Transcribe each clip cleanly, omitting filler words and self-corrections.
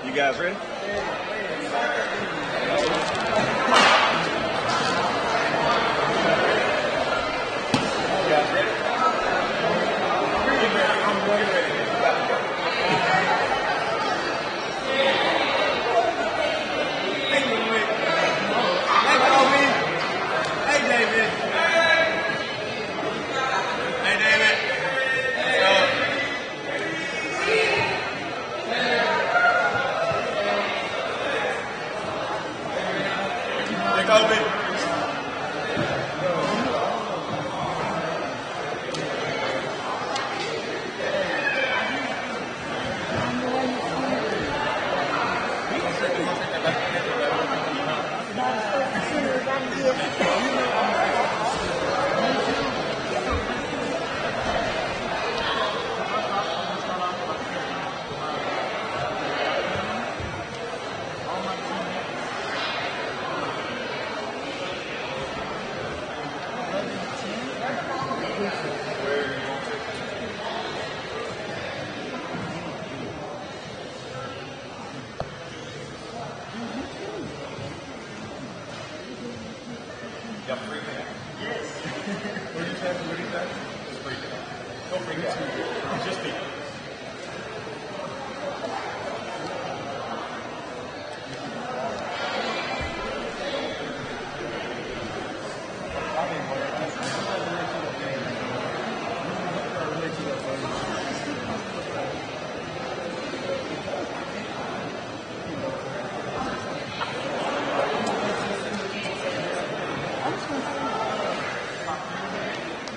You guys ready? Y'all freaking out? Yes. What did you say? What did you say? Just freaking out. Don't freak out. Just be.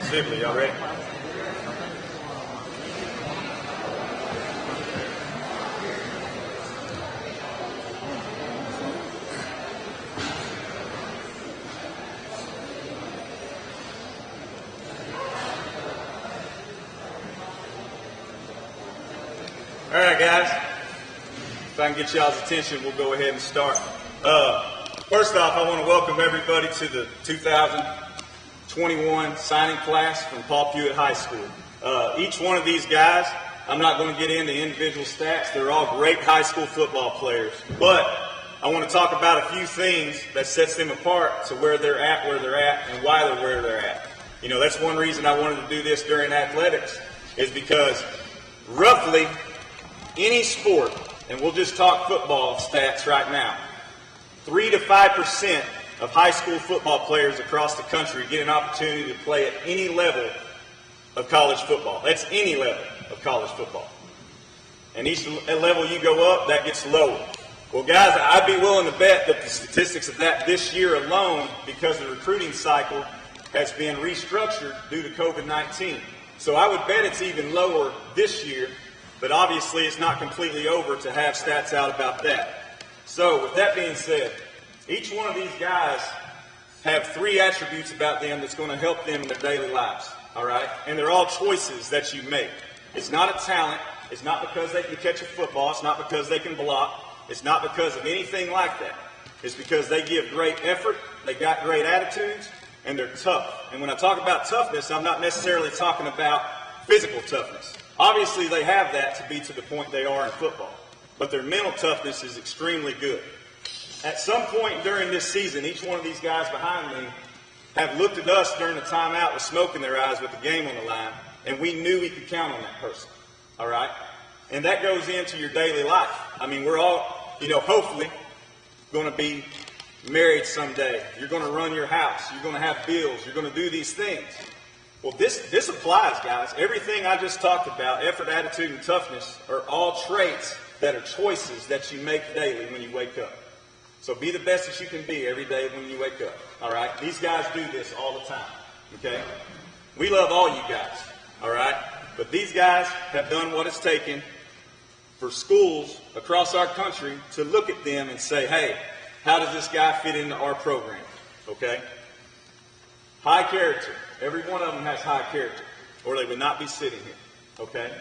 Simply, y'all ready? All right, guys. If I can get y'all's attention, we'll go ahead and start. First off, I want to welcome everybody to the 2021 signing class from Paul Pewitt High School. Each one of these guys, I'm not going to get into individual stats. They're all great high school football players. But I want to talk about a few things that sets them apart to where they're at, and why they're where they're at. You know, that's one reason I wanted to do this during athletics, is because roughly any sport, and we'll just talk football stats right now, 3 to 5% of high school football players across the country get an opportunity to play at any level of college football. That's any level of college football. And each level you go up, that gets lower. Well, guys, I'd be willing to bet that the statistics of that this year alone, because the recruiting cycle has been restructured due to COVID-19. So I would bet it's even lower this year, but obviously it's not completely over to have stats out about that. So with that being said, each one of these guys have 3 attributes about them that's going to help them in their daily lives, all right? And they're all choices that you make. It's not a talent. It's not because they can catch a football. It's not because they can block. It's not because of anything like that. It's because they give great effort, they got great attitudes, and they're tough. And when I talk about toughness, I'm not necessarily talking about physical toughness. Obviously, they have that to be to the point they are in football. But their mental toughness is extremely good. At some point during this season, each one of these guys behind me have looked at us during the timeout with smoke in their eyes with the game on the line, and we knew we could count on that person, all right? And that goes into your daily life. I mean, we're all, hopefully going to be married someday. You're going to run your house. You're going to have bills. You're going to do these things. Well, this applies, guys. Everything I just talked about, effort, attitude, and toughness, are all traits that are choices that you make daily when you wake up. So be the best that you can be every day when you wake up, all right? These guys do this all the time, okay? We love all you guys, all right? But these guys have done what it's taken for schools across our country to look at them and say, hey, how does this guy fit into our program, okay? High character. Every one of them has high character, or they would not be sitting here, okay?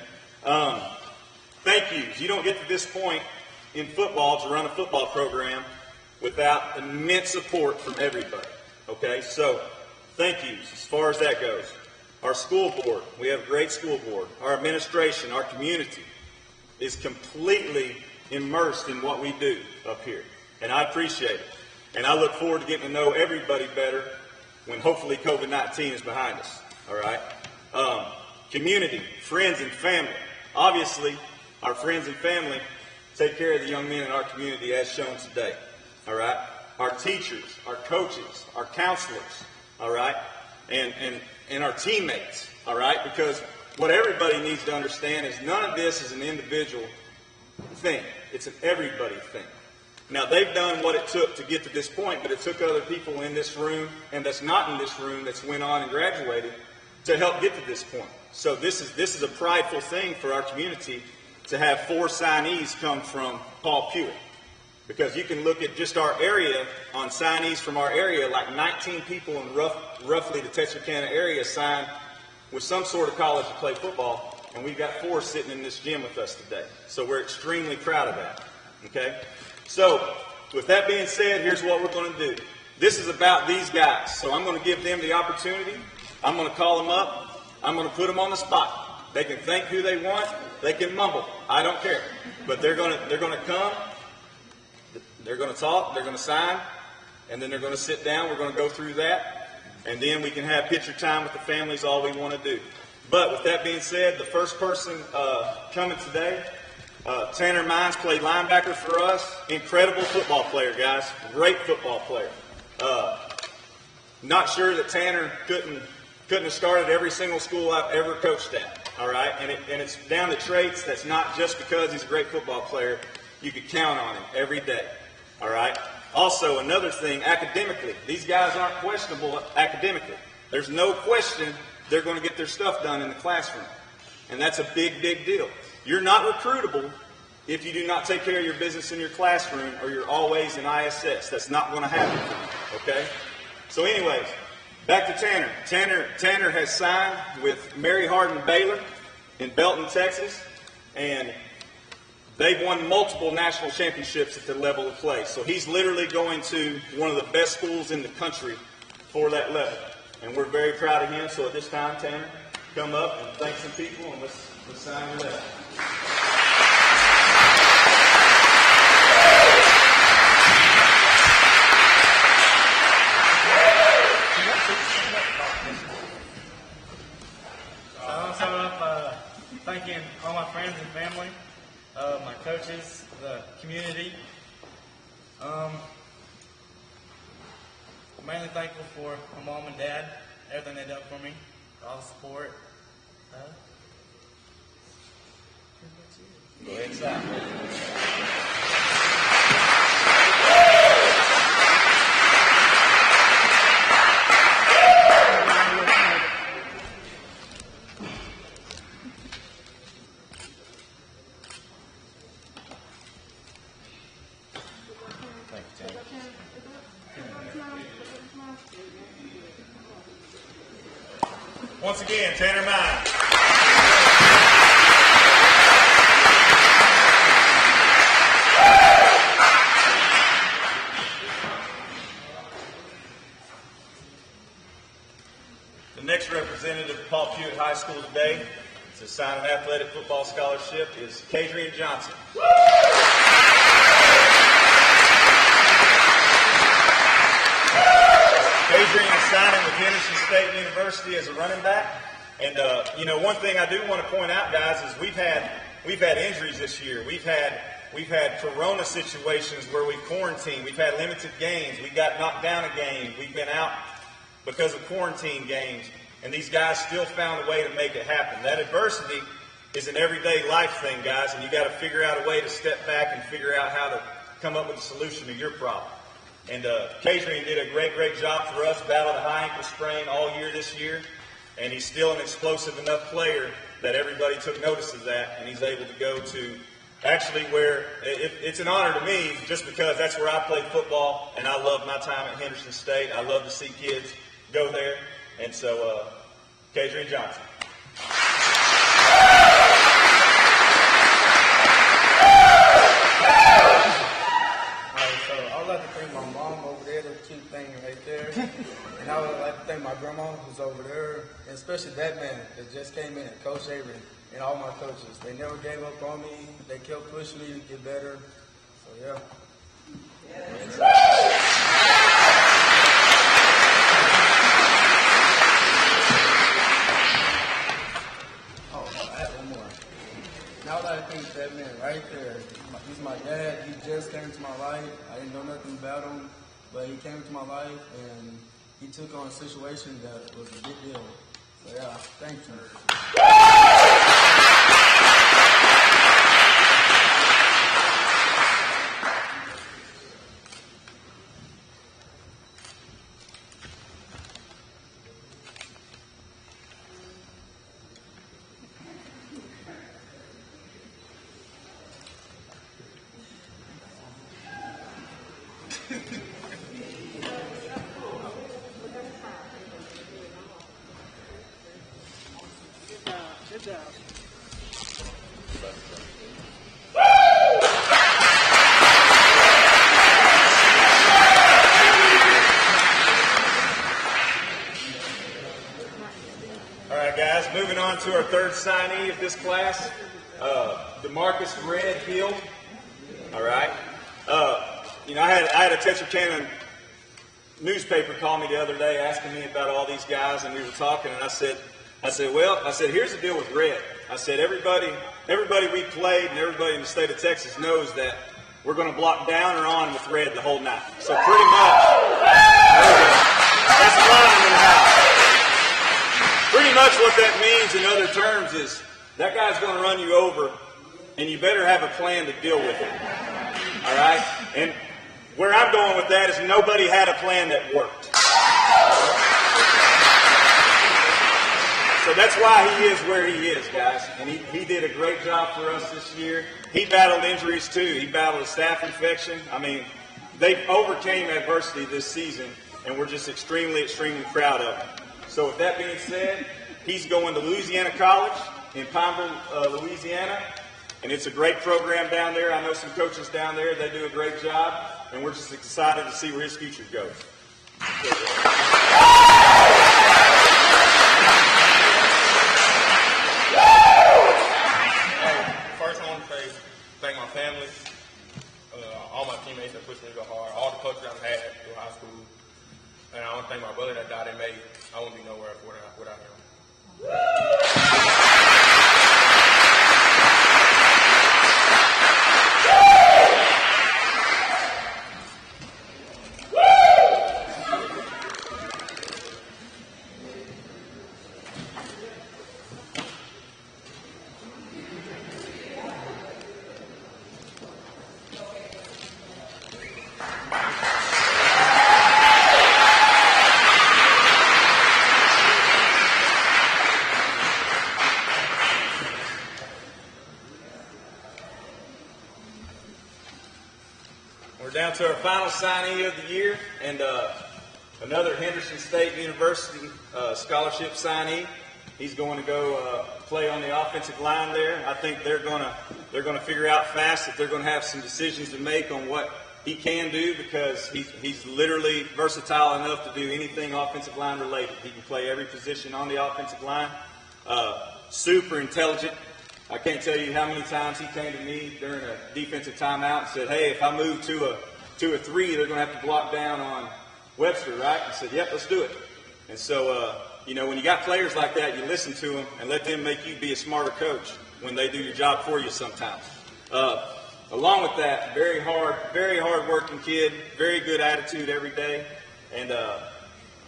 Thank yous. You don't get to this point in football to run a football program without immense support from everybody, okay? So thank yous as far as that goes. Our school board, we have a great school board. Our administration, our community is completely immersed in what we do up here, and I appreciate it. And I look forward to getting to know everybody better when hopefully COVID-19 is behind us, all right? Community, friends, and family. Obviously, our friends and family take care of the young men in our community as shown today, all right? Our teachers, our coaches, our counselors, all right? And our teammates, all right? Because what everybody needs to understand is none of this is an individual thing. It's an everybody thing. Now, they've done what it took to get to this point, but it took other people in this room and that's not in this room that's went on and graduated to help get to this point. So this is a prideful thing for our community to have 4 signees come from Paul Pewitt. Because you can look at just our area, on signees from our area, like 19 people in roughly the Texarkana area signed with some sort of college to play football, and we've got 4 sitting in this gym with us today. So we're extremely proud of that, okay? So with that being said, here's what we're going to do. This is about these guys, so I'm going to give them the opportunity. I'm going to call them up. I'm going to put them on the spot. They can think who they want. They can mumble. I don't care. But they're going to come. They're going to talk. They're going to sign. And then they're going to sit down. We're going to go through that. And then we can have picture time with the families, all we want to do. But with that being said, the first person coming today, Tanner Mines played linebacker for us. Incredible football player, guys. Great football player. Not sure that Tanner couldn't have started every single school I've ever coached at. All right, and it's down to traits. That's not just because he's a great football player. You could count on him every day. All right. Also, another thing, academically, these guys aren't questionable academically. There's no question they're going to get their stuff done in the classroom, and that's a big, big deal. You're not recruitable if you do not take care of your business in your classroom, or you're always in ISS. That's not going to happen. Okay. So, anyways. Back to Tanner. Tanner has signed with Mary Hardin Baylor in Belton, Texas. And They've won multiple national championships at the level of play. So he's literally going to one of the best schools in the country for that level. And we're very proud of him. So at this time, Tanner, come up and thank some people, and let's sign your letter. I'll start off thanking all my friends and family, my coaches, the community. I'm mainly thankful for my mom and dad, everything they've done for me, all the support. Go ahead and sign. Thank you, Tanner. Once again, Tanner Mine. The next representative of Paul Pewitt High School today to sign an athletic football scholarship is Kadrian Johnson. Kadrian is signing with Henderson State University as a running back. And one thing I do want to point out, guys, is we've had injuries this year. We've had corona situations where we've quarantined. We've had limited games. We got knocked down a game. We've been out because of quarantine games. And these guys still found a way to make it happen. That adversity is an everyday life thing, guys, and you got to figure out a way to step back and figure out how to come up with a solution to your problem. And Kadrian did a great job for us, battled a high ankle sprain all year this year, and he's still an explosive enough player that everybody took notice of that, and he's able to go to actually where it's an honor to me just because that's where I played football, and I love my time at Henderson State. I love to see kids go there, and so Kadrian Johnson. So I would like to thank my mom over there, the cute thing right there. And I would like to thank my grandma who's over there, and especially that man that just came in, Coach Avery, and all my coaches. They never gave up on me. They kept pushing me to get better. So yeah. Oh, I have one more. Now that I think that man right there, he's my dad. He just came into my life. I didn't know nothing about him, but he came into my life and he took on a situation that was a big deal. So yeah, thank you. Good job. All right, guys, moving on to our third signee of this class, DeMarcus Redfield. All right. I had a Texarkana newspaper call me the other day asking me about all these guys, and we were talking, and I said, here's the deal with Red. I said, everybody we played and everybody in the state of Texas knows that we're going to block down or on with Red the whole night. So pretty much, that's the line in the house. Pretty much what that means in other terms is that guy's going to run you over, and you better have a plan to deal with it. All right? And where I'm going with that is nobody had a plan that worked. So that's why he is where he is, guys. And he did a great job for us this year. He battled injuries, too. He battled a staph infection. I mean, they overcame adversity this season, and we're just extremely proud of him. So with that being said, he's going to Louisiana College in Pineville, Louisiana. And it's a great program down there. I know some coaches down there. They do a great job. And we're just excited to see where his future goes. First, I want to thank my family, all my teammates that pushed me to go hard, all the coaches I've had through high school. And I want to thank my brother that died in May. I wouldn't be nowhere without him. We're down to our final signee of the year, and another Henderson State University scholarship signee. He's going to go play on the offensive line there. I think they're going to figure out fast that they're going to have some decisions to make on what he can do, because he's literally versatile enough to do anything offensive line related. He can play every position on the offensive line. Super intelligent. I can't tell you how many times he came to me during a defensive timeout and said, hey, if I move to a 3, they're going to have to block down on Webster, right? I said, yep, let's do it. And so, when you got players like that, you listen to them and let them make you be a smarter coach when they do your job for you sometimes. Along with that, very hard working kid, very good attitude every day, and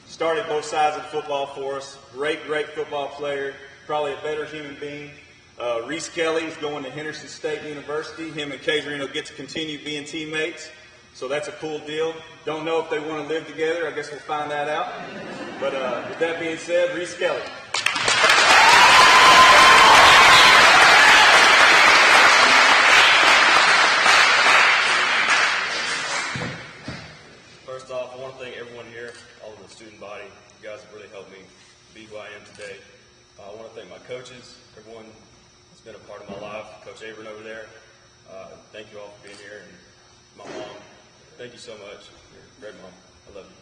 started both sides of the football for us. Great football player, probably a better human being. Reese Kelly is going to Henderson State University. Him and Kadrian will get to continue being teammates. So that's a cool deal. Don't know if they want to live together. I guess we'll find that out. But with that being said, Reese Kelly. First off, I want to thank everyone here, all of the student body. You guys have really helped me be who I am today. I want to thank my coaches, everyone that's been a part of my life, Coach Abram over there. Thank you all for being here. And my mom, thank you so much. You're a great mom. I love you.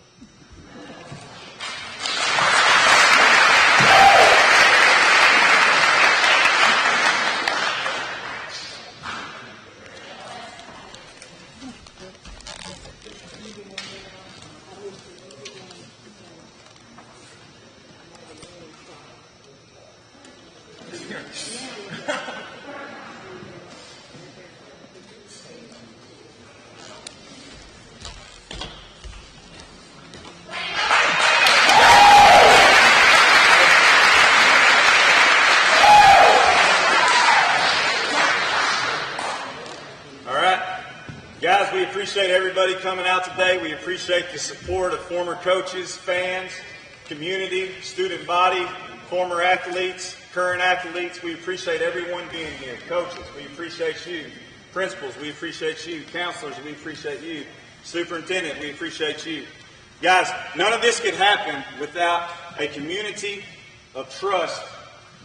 Guys, we appreciate everybody coming out today. We appreciate the support of former coaches, fans, community, student body, former athletes, current athletes. We appreciate everyone being here. Coaches, we appreciate you. Principals, we appreciate you. Counselors, we appreciate you. Superintendent, we appreciate you. Guys, none of this could happen without a community of trust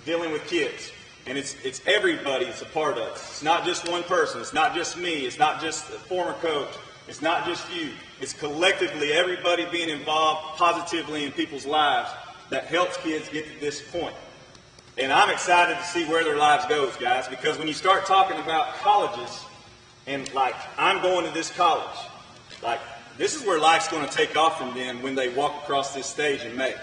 dealing with kids. And it's everybody that's a part of it. It's not just one person. It's not just me. It's not just a former coach. It's not just you. It's collectively everybody being involved positively in people's lives that helps kids get to this point. And I'm excited to see where their lives goes, guys, because when you start talking about colleges and, like, I'm going to this college, like, this is where life's going to take off from them when they walk across this stage in May.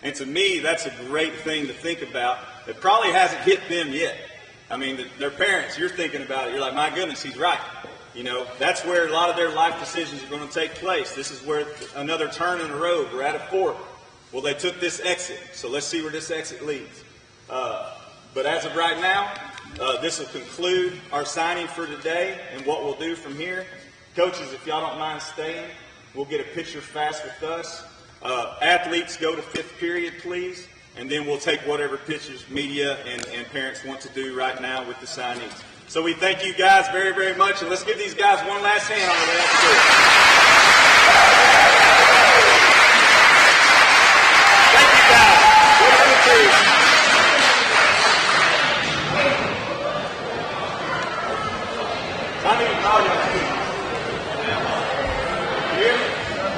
And to me, that's a great thing to think about. It probably hasn't hit them yet. I mean, their parents, you're thinking about it. You're like, my goodness, he's right. You know, that's where a lot of their life decisions are going to take place. This is where another turn in the road. We're at a fork. Well, they took this exit, so let's see where this exit leads. But as of right now, this will conclude our signing for today and what we'll do from here. Coaches, if y'all don't mind staying, we'll get a picture fast with us. Athletes, go to fifth period, please. And then we'll take whatever pictures media and parents want to do right now with the signees. So we thank you guys very, very much. And let's give these guys one last hand on the way out the door.